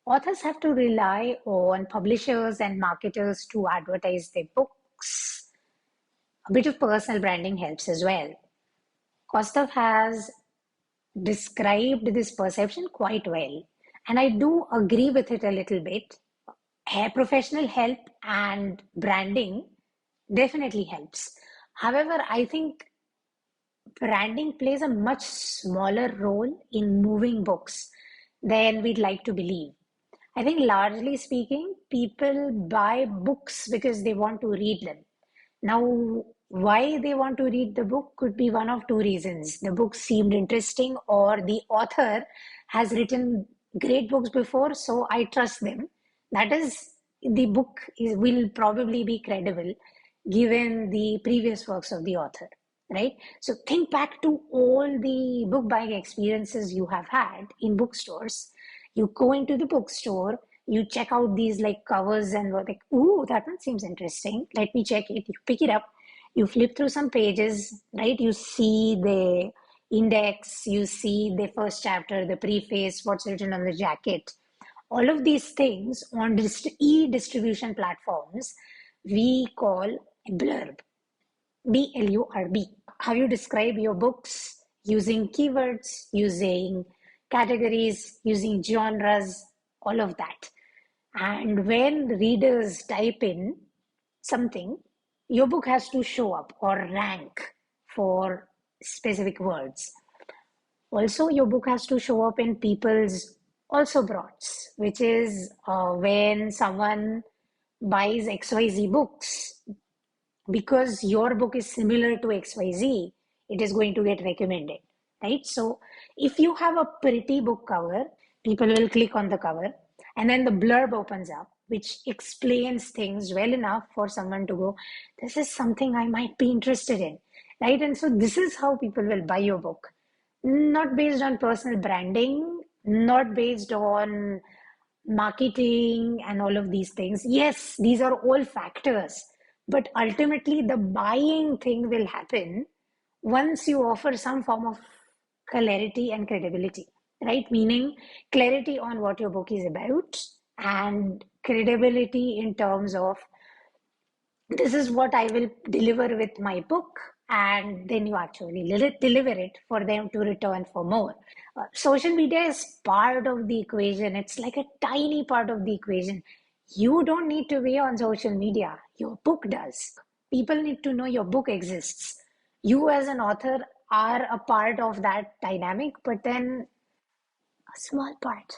authors have to rely on publishers and marketers to advertise their books. A bit of personal branding helps as well. Kostov has described this perception quite well, and I do agree with it a little bit. Professional help and branding definitely helps. However, I think branding plays a much smaller role in moving books than we'd like to believe. I think largely speaking, people buy books because they want to read them. Now, why they want to read the book could be one of two reasons. The book seemed interesting, or the author has written great books before, so I trust them. That is, the book will probably be credible given the previous works of the author, right? So think back to all the book buying experiences you have had in bookstores. You go into the bookstore, you check out these like covers and we're like, ooh, that one seems interesting. Let me check it. You pick it up, you flip through some pages, right? You see the index, you see the first chapter, the preface, what's written on the jacket. All of these things on e-distribution platforms, we call blurb, B-L-U-R-B. How you describe your books using keywords, using categories, using genres, all of that. And when readers type in something, your book has to show up or rank for specific words. Also, your book has to show up in people's also broughts, which is when someone buys XYZ books, because your book is similar to XYZ, it is going to get recommended, right? So if you have a pretty book cover, people will click on the cover, and then the blurb opens up, which explains things well enough for someone to go, this is something I might be interested in, right? And so this is how people will buy your book. Not based on personal branding, not based on marketing and all of these things. Yes, these are all factors, but ultimately the buying thing will happen once you offer some form of clarity and credibility, right? Meaning clarity on what your book is about and credibility in terms of this is what I will deliver with my book, and then you actually deliver it for them to return for more. Social media is part of the equation. It's like a tiny part of the equation. You don't need to be on social media. Your book does. People need to know your book exists. You as an author are a part of that dynamic, but then a small part.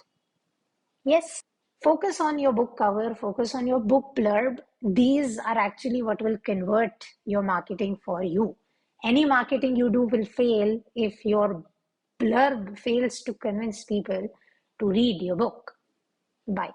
Yes, focus on your book cover, focus on your book blurb. These are actually what will convert your marketing for you. Any marketing you do will fail if your blurb fails to convince people to read your book. Bye.